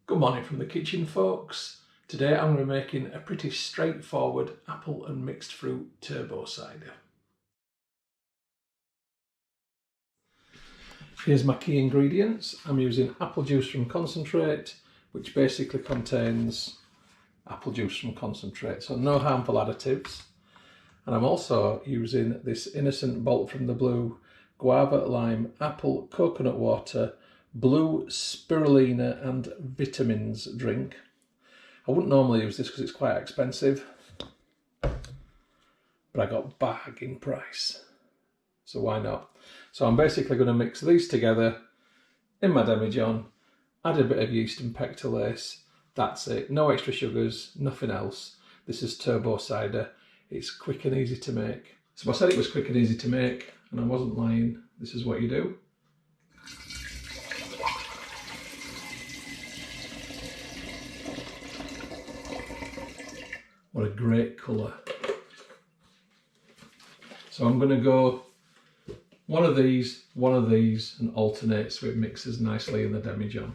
Good morning from the kitchen, folks. Today I'm going to be making a pretty straightforward apple and mixed fruit turbo cider. Here's my key ingredients. I'm using apple juice from concentrate, which basically contains apple juice from concentrate, so no harmful additives. And I'm also using this innocent bolt from the blue guava, lime, apple, coconut water, blue spirulina and vitamins drink. I wouldn't normally use this because it's quite expensive, but I got bargain price, so why not? So I'm basically going to mix these together in my demijohn, add a bit of yeast and pectolase. That's it, no extra sugars, nothing else. This is turbo cider. It's quick and easy to make. So I said it was quick and easy to make, and I wasn't lying. This is what you do. What a great colour. So I'm going to go one of these, and alternate so it mixes nicely in the demijohn.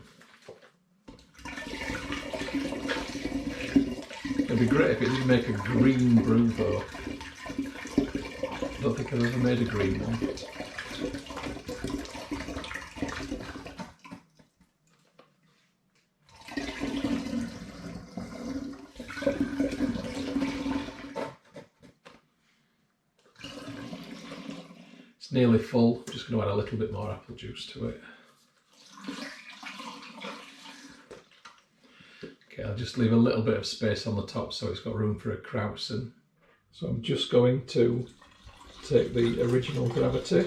It'd be great if it did make a green brew though. I don't think I've ever made a green one. It's nearly full. I'm just going to add a little bit more apple juice to it. Okay, I'll just leave a little bit of space on the top so it's got room for a krausen. So I'm just going to take the original gravity.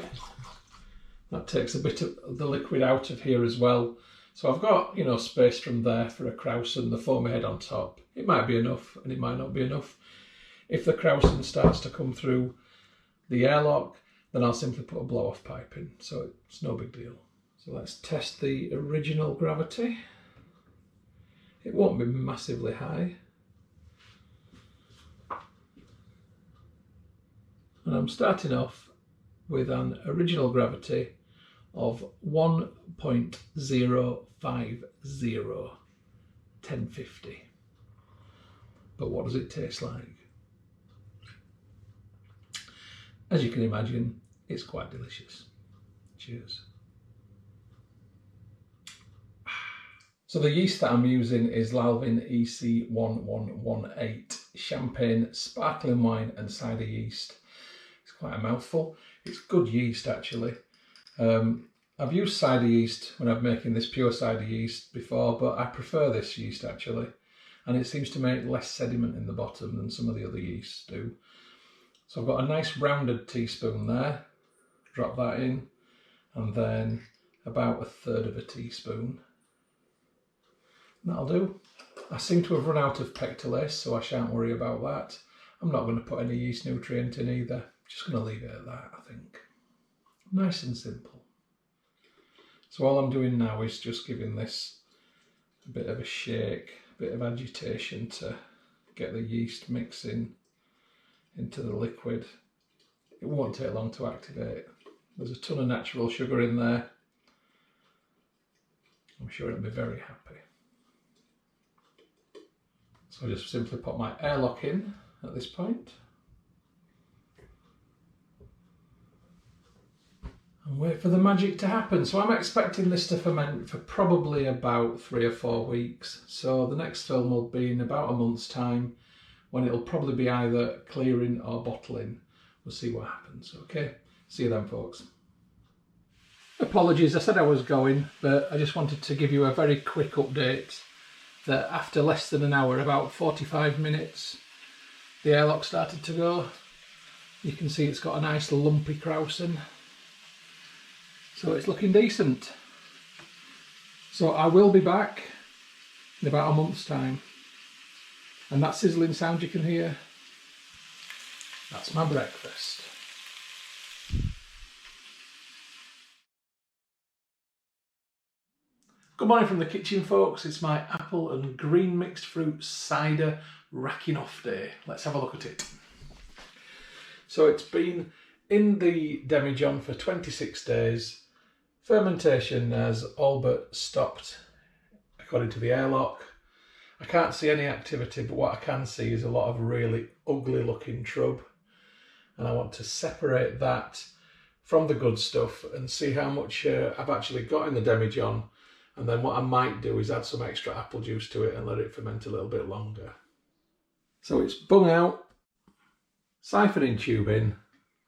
That takes a bit of the liquid out of here as well. So I've got, space from there for a krausen, the foamy head on top. It might be enough and it might not be enough. If the krausen starts to come through the airlock, then I'll simply put a blow-off pipe in, so it's no big deal. So let's test the original gravity. It won't be massively high. And I'm starting off with an original gravity of 1.050, 1050. But what does it taste like? As you can imagine, it's quite delicious. Cheers. So the yeast that I'm using is Lalvin EC1118 champagne, sparkling wine and cider yeast. It's quite a mouthful. It's good yeast actually. I've used cider yeast when I'm making this pure cider yeast before, but I prefer this yeast actually. And it seems to make less sediment in the bottom than some of the other yeasts do. So I've got a nice rounded teaspoon there, drop that in, and then about 1/3 of a teaspoon. That'll do. I seem to have run out of pectolase, so I shan't worry about that. I'm not going to put any yeast nutrient in either, just going to leave it at that, I think. Nice and simple. So all I'm doing now is just giving this a bit of a shake, a bit of agitation to get the yeast mixing into the liquid. It won't take long to activate. There's a ton of natural sugar in there. I'm sure it'll be very happy. So I just simply put my airlock in at this point and wait for the magic to happen. So I'm expecting this to ferment for probably about 3 or 4 weeks. So the next film will be in about a month's time, when it'll probably be either clearing or bottling. We'll see what happens, okay? See you then, folks. Apologies, I said I was going, but I just wanted to give you a very quick update that after less than an hour, about 45 minutes, the airlock started to go. You can see it's got a nice lumpy krausen. So it's looking decent. So I will be back in about a month's time. And that sizzling sound you can hear, that's my breakfast. Good morning from the kitchen, folks. It's my apple and green mixed fruit cider racking off day. Let's have a look at it. So it's been in the demijohn for 26 days. Fermentation has all but stopped according to the airlock. I can't see any activity, but what I can see is a lot of really ugly looking trub. And I want to separate that from the good stuff and see how much I've actually got in the demijohn. And then what I might do is add some extra apple juice to it and let it ferment a little bit longer. So it's bung out, siphoning tube in.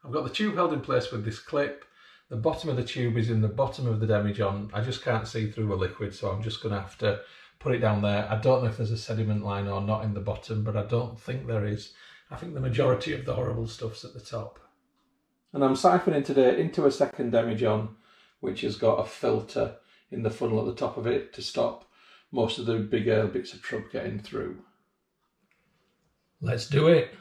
I've got the tube held in place with this clip. The bottom of the tube is in the bottom of the demijohn. I just can't see through a liquid, so I'm just going to have to put it down there. I don't know if there's a sediment line or not in the bottom, but I don't think there is. I think the majority of the horrible stuff's at the top. And I'm siphoning today into a second demijohn, which has got a filter in the funnel at the top of it to stop most of the bigger bits of trub getting through. Let's do it.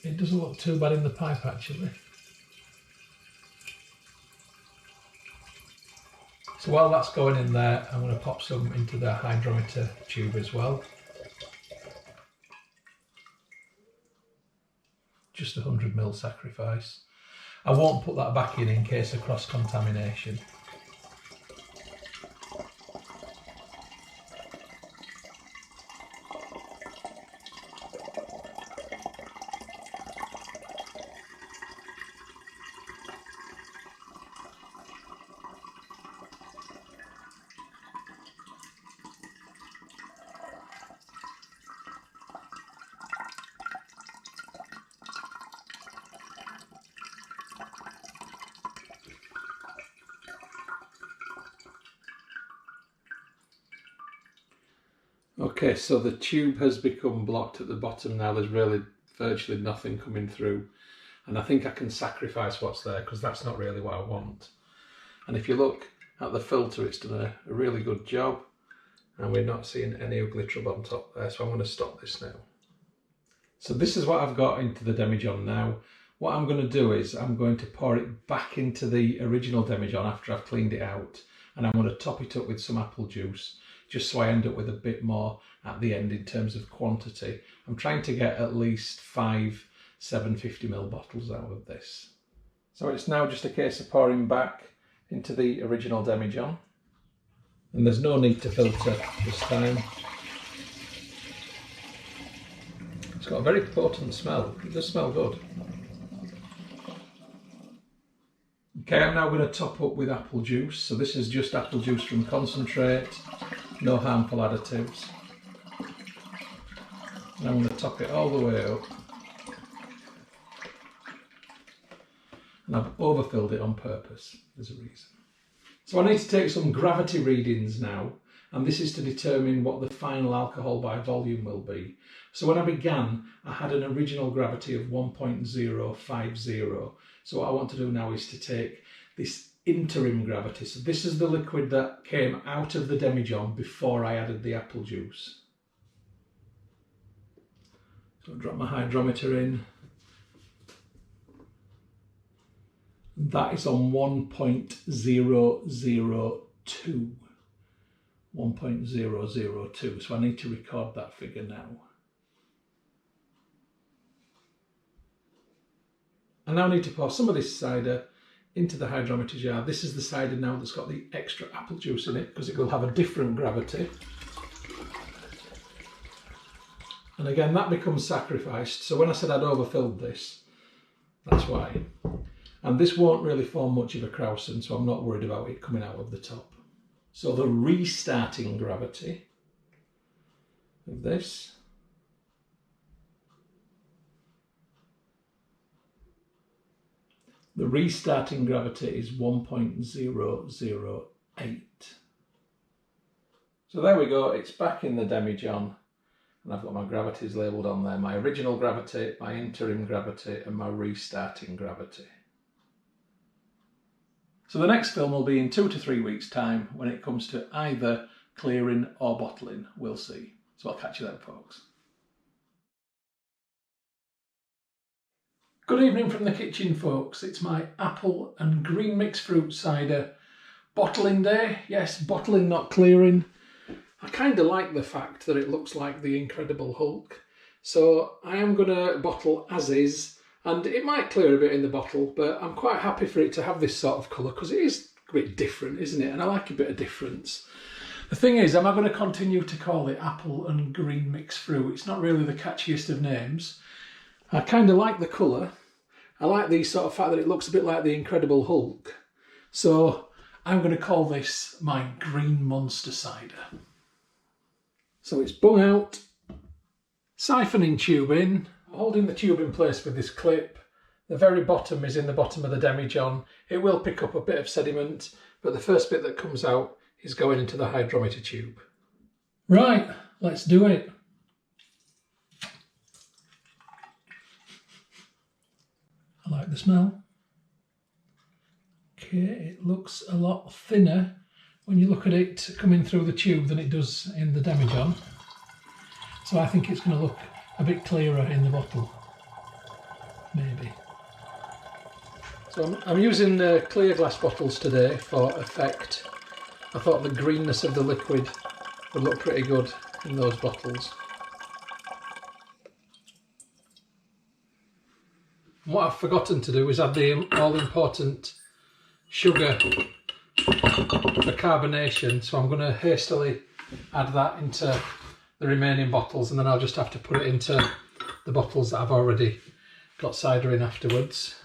It doesn't look too bad in the pipe actually. So while that's going in there, I'm going to pop some into the hydrometer tube as well. Just 100 ml sacrifice. I won't put that back in case of cross-contamination. Okay, so the tube has become blocked at the bottom now. There's really virtually nothing coming through. And I think I can sacrifice what's there because that's not really what I want. And if you look at the filter, it's done a really good job. And we're not seeing any ugly trub on top there. So I'm going to stop this now. So this is what I've got into the demijohn now. What I'm going to do is I'm going to pour it back into the original demijohn after I've cleaned it out. And I'm going to top it up with some apple juice, just so I end up with a bit more at the end in terms of quantity. I'm trying to get at least 5 750 ml bottles out of this. So it's now just a case of pouring back into the original demijohn. And there's no need to filter this time. It's got a very potent smell. It does smell good. Okay, I'm now going to top up with apple juice. So this is just apple juice from concentrate, no harmful additives. And I'm going to top it all the way up. And I've overfilled it on purpose. There's a reason. So I need to take some gravity readings now, and this is to determine what the final alcohol by volume will be. So when I began, I had an original gravity of 1.050. So what I want to do now is to take this interim gravity. So this is the liquid that came out of the demijohn before I added the apple juice. So I'll drop my hydrometer in. That is on 1.002. 1.002. So I need to record that figure now. I now need to pour some of this cider into the hydrometer jar. This is the cider now that's got the extra apple juice in it because it will have a different gravity. And again, that becomes sacrificed. So when I said I'd overfilled this, that's why. And this won't really form much of a krausen, so I'm not worried about it coming out of the top. So the restarting gravity of this is 1.008. So there we go, it's back in the demijohn. And I've got my gravities labelled on there. My original gravity, my interim gravity, and my restarting gravity. So the next film will be in 2 to 3 weeks' time when it comes to either clearing or bottling. We'll see. So I'll catch you then, folks. Good evening from the kitchen, folks. It's my apple and green mixed fruit cider bottling day. Yes, bottling, not clearing. I kind of like the fact that it looks like the Incredible Hulk. So I am going to bottle as is, And it might clear a bit in the bottle, but I'm quite happy for it to have this sort of colour because it is a bit different, isn't it? And I like a bit of difference. The thing is, am I going to continue to call it apple and green mixed fruit? It's not really the catchiest of names. I kind of like the colour. I like the sort of fact that it looks a bit like the Incredible Hulk. So I'm going to call this my Green Monster Cider. So it's bung out, siphoning tube in, holding the tube in place with this clip. The very bottom is in the bottom of the demijohn. It will pick up a bit of sediment, but the first bit that comes out is going into the hydrometer tube. Right, let's do it. I like the smell. Okay, it looks a lot thinner when you look at it coming through the tube than it does in the demijohn. So I think it's going to look a bit clearer in the bottle, maybe. So I'm using clear glass bottles today for effect. I thought the greenness of the liquid would look pretty good in those bottles. And what I've forgotten to do is add the all-important sugar for carbonation, so I'm going to hastily add that into the remaining bottles, and then I'll just have to put it into the bottles that I've already got cider in afterwards.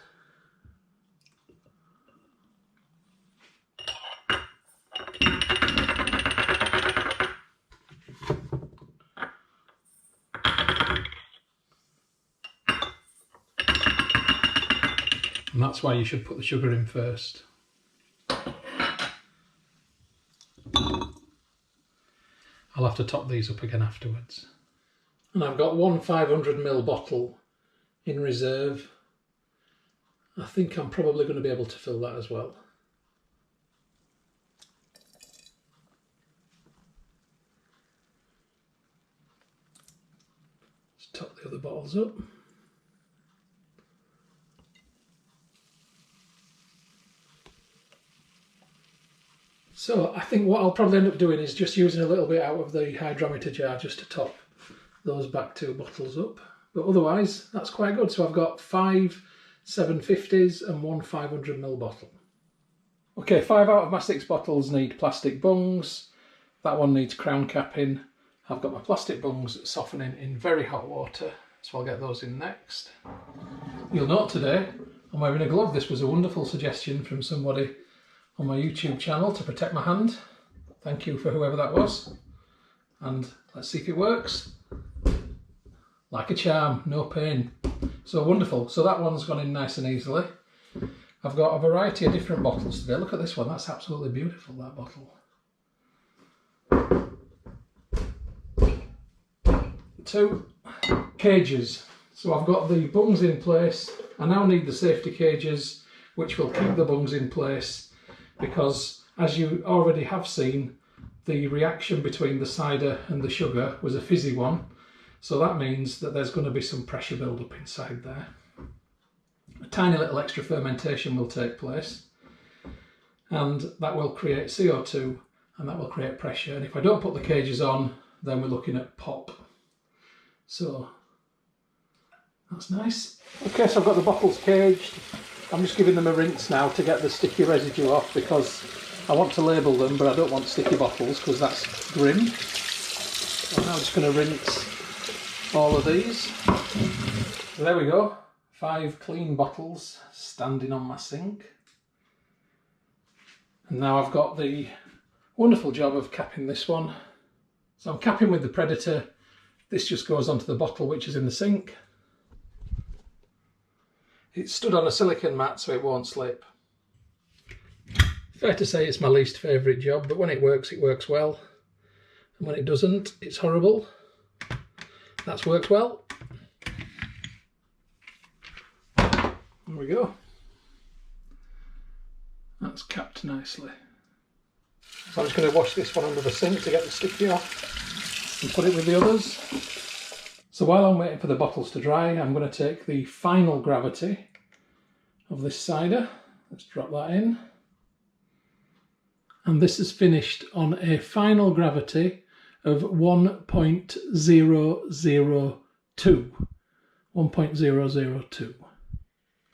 And that's why you should put the sugar in first. I'll have to top these up again afterwards. And I've got one 500ml bottle in reserve. I think I'm probably going to be able to fill that as well. Let's top the other bottles up. So I think what I'll probably end up doing is just using a little bit out of the hydrometer jar just to top those back two bottles up. But otherwise, that's quite good. So I've got 5 750s and one 500ml bottle. Okay, 5 out of my 6 bottles need plastic bungs. That one needs crown capping. I've got my plastic bungs softening in very hot water, so I'll get those in next. You'll note today I'm wearing a glove. This was a wonderful suggestion from somebody on my YouTube channel to protect my hand. Thank you for whoever that was. And let's see if it works. Like a charm, no pain. So wonderful. So that one's gone in nice and easily. I've got a variety of different bottles today. Look at this one, that's absolutely beautiful, that bottle. 2 cages. So I've got the bungs in place. I now need the safety cages, which will keep the bungs in place, because as you already have seen, the reaction between the cider and the sugar was a fizzy one. So that means that there's going to be some pressure build up inside there. A tiny little extra fermentation will take place, and that will create CO2 and that will create pressure. And if I don't put the cages on, then we're looking at pop. So that's nice. Okay, so I've got the bottles caged. I'm just giving them a rinse now to get the sticky residue off, because I want to label them, but I don't want sticky bottles because that's grim. So I'm now just going to rinse all of these. So there we go. 5 clean bottles standing on my sink. And now I've got the wonderful job of capping this one. So I'm capping with the Predator. This just goes onto the bottle which is in the sink. It's stood on a silicone mat so it won't slip. Fair to say it's my least favourite job, but when it works well. And when it doesn't, it's horrible. That's worked well. There we go. That's capped nicely. So I'm just going to wash this one under the sink to get the sticky off and put it with the others. So while I'm waiting for the bottles to dry, I'm going to take the final gravity of this cider. Let's drop that in. And this is finished on a final gravity of 1.002. 1.002.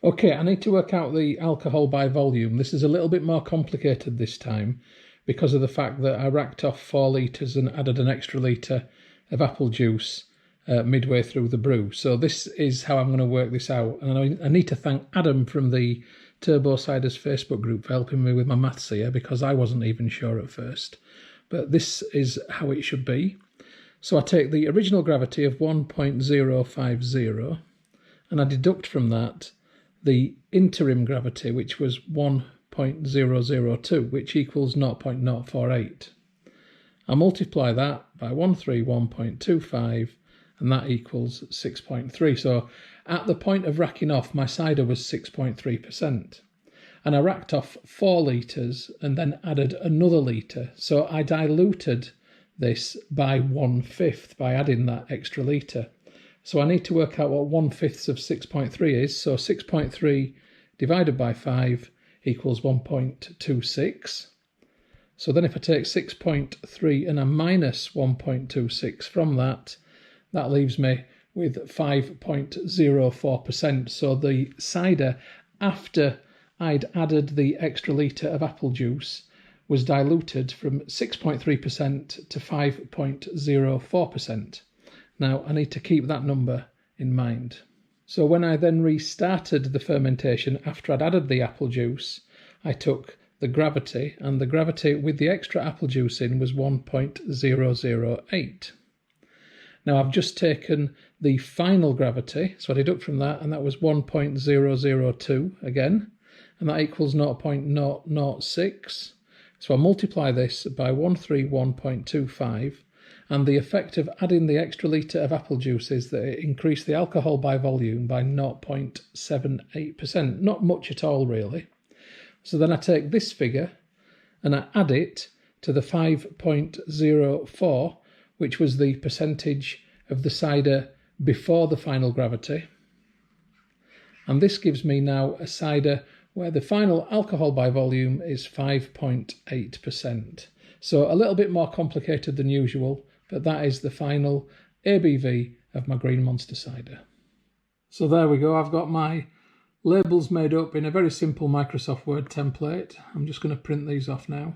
Okay, I need to work out the alcohol by volume. This is a little bit more complicated this time because of the fact that I racked off 4 litres and added an extra litre of apple juice midway through the brew. So this is how I'm going to work this out. And I need to thank Adam from the Turbo Ciders Facebook group for helping me with my maths here, because I wasn't even sure at first. But this is how it should be. So I take the original gravity of 1.050 and I deduct from that the interim gravity, which was 1.002, which equals 0.048. I multiply that by 131.25, and that equals 6.3. So at the point of racking off, my cider was 6.3%. And I racked off 4 litres and then added another litre. So I diluted this by 1/5 by adding that extra litre. So I need to work out what 1/5 of 6.3 is. So 6.3 divided by 5 equals 1.26. So then if I take 6.3 and I minus 1.26 from that, that leaves me with 5.04%. So the cider, after I'd added the extra litre of apple juice, was diluted from 6.3% to 5.04%. Now, I need to keep that number in mind. So when I then restarted the fermentation after I'd added the apple juice, I took the gravity, and the gravity with the extra apple juice in was 1.008. Now, I've just taken the final gravity, so I deduct from that, and that was 1.002 again, and that equals 0.006. So I multiply this by 131.25, and the effect of adding the extra litre of apple juice is that it increased the alcohol by volume by 0.78%. Not much at all, really. So then I take this figure and I add it to the 5.04, which was the percentage of the cider before the final gravity. And this gives me now a cider where the final alcohol by volume is 5.8%. So a little bit more complicated than usual, but that is the final ABV of my Green Monster cider. So there we go, I've got my labels made up in a very simple Microsoft Word template. I'm just going to print these off now.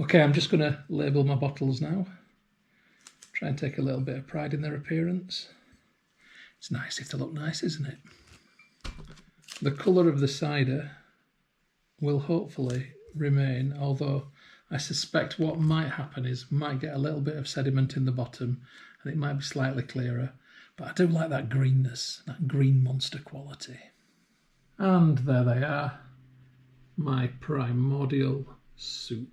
Okay, I'm just going to label my bottles now. Try and take a little bit of pride in their appearance. It's nice if they look nice, isn't it? The colour of the cider will hopefully remain, although I suspect what might happen is might get a little bit of sediment in the bottom and it might be slightly clearer. But I do like that greenness, that Green Monster quality. And there they are, my primordial soup.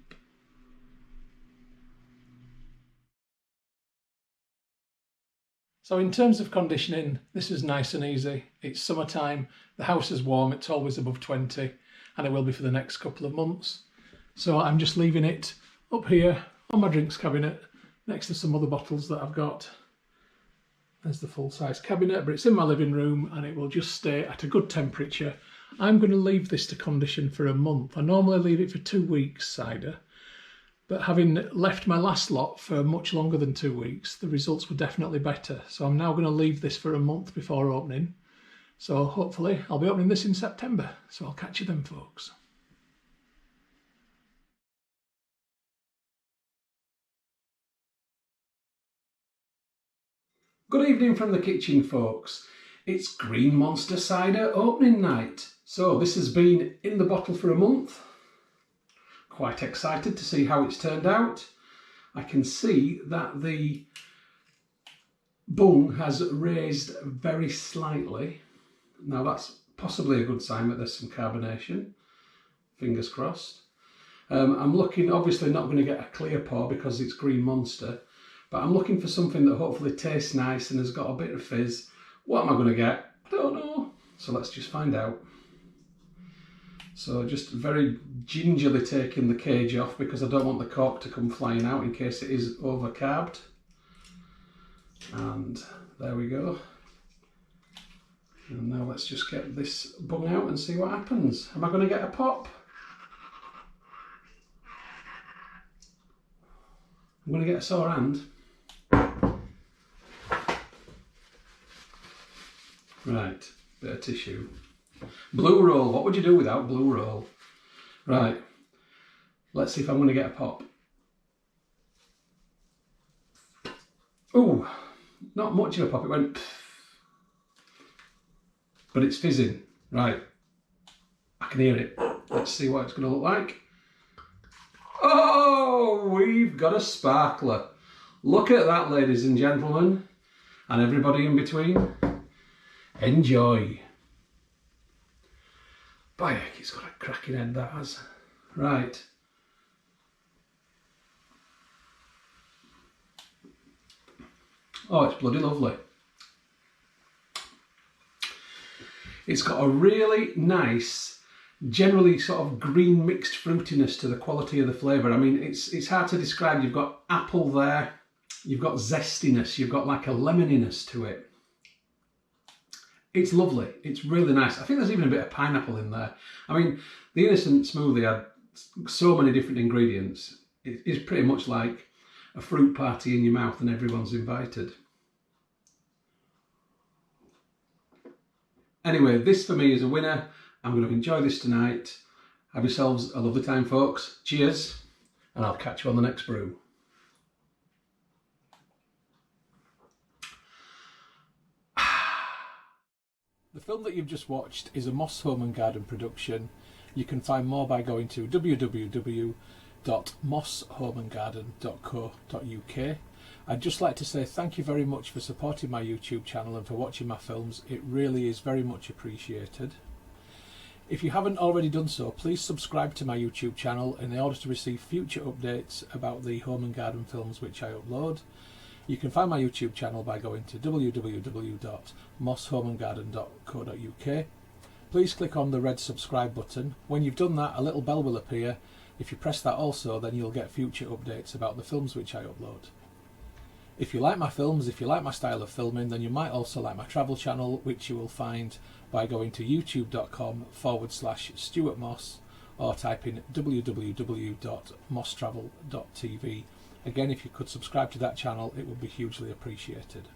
So in terms of conditioning, this is nice and easy. It's summertime, the house is warm, it's always above 20, and it will be for the next couple of months. So I'm just leaving it up here on my drinks cabinet next to some other bottles that I've got. There's the full-size cabinet, but it's in my living room and it will just stay at a good temperature. I'm going to leave this to condition for a month. I normally leave it for 2 weeks, cider. But having left my last lot for much longer than 2 weeks, the results were definitely better. So I'm now going to leave this for a month before opening. So hopefully I'll be opening this in September. So I'll catch you then, folks. Good evening from the kitchen, folks. It's Green Monster Cider opening night. So this has been in the bottle for a month. Quite excited to see how it's turned out. I can see that the bung has raised very slightly. Now that's possibly a good sign that there's some carbonation. Fingers crossed. I'm looking, obviously not going to get a clear pour because it's Green Monster, but I'm looking for something that hopefully tastes nice and has got a bit of fizz. What am I going to get? I don't know. So let's just find out. So just very gingerly taking the cage off because I don't want the cork to come flying out in case it is over-carbed. And there we go. And now let's just get this bung out and see what happens. Am I going to get a pop? I'm going to get a sore hand. Right, bit of tissue. Blue roll, what would you do without blue roll? Right, let's see if I'm going to get a pop. Ooh, not much of a pop, it went, but it's fizzing. Right, I can hear it. Let's see what it's going to look like. Oh, we've got a sparkler. Look at that, ladies and gentlemen, and everybody in between. Enjoy. By heck, it's got a cracking head, that has. Right. Oh, it's bloody lovely. It's got a really nice, generally sort of green mixed fruitiness to the quality of the flavour. I mean, it's hard to describe. You've got apple there, you've got zestiness, you've got like a lemoniness to it. It's lovely. It's really nice. I think there's even a bit of pineapple in there. I mean, the Innocent Smoothie had so many different ingredients. It is pretty much like a fruit party in your mouth and everyone's invited. Anyway, this for me is a winner. I'm going to enjoy this tonight. Have yourselves a lovely time, folks. Cheers, and I'll catch you on the next brew. The film that you've just watched is a Moss Home & Garden production. You can find more by going to www.mosshomeandgarden.co.uk. I'd just like to say thank you very much for supporting my YouTube channel and for watching my films. It really is very much appreciated. If you haven't already done so, please subscribe to my YouTube channel in order to receive future updates about the home and garden films which I upload. You can find my YouTube channel by going to www.mosshomeandgarden.co.uk. Please click on the red subscribe button. When you've done that, a little bell will appear. If you press that also, then you'll get future updates about the films which I upload. If you like my films, if you like my style of filming, then you might also like my travel channel, which you will find by going to youtube.com/Stuart Moss or type in www.mosstravel.tv. Again, if you could subscribe to that channel, it would be hugely appreciated.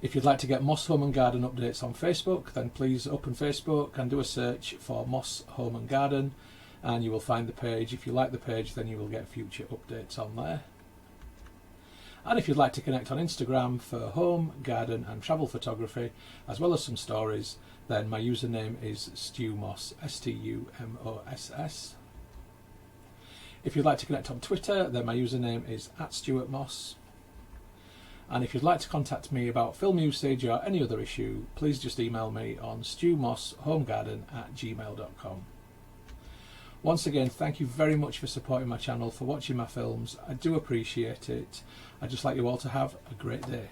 If you'd like to get Moss Home & Garden updates on Facebook, then please open Facebook and do a search for Moss Home & Garden, and you will find the page. If you like the page, then you will get future updates on there. And if you'd like to connect on Instagram for home, garden and travel photography, as well as some stories, then my username is StuMoss, STUMOSS. If you'd like to connect on Twitter, then my username is @StuartMoss. And if you'd like to contact me about film usage or any other issue, please just email me on stewmosshomegarden@gmail.com. Once again, thank you very much for supporting my channel, for watching my films. I do appreciate it. I'd just like you all to have a great day.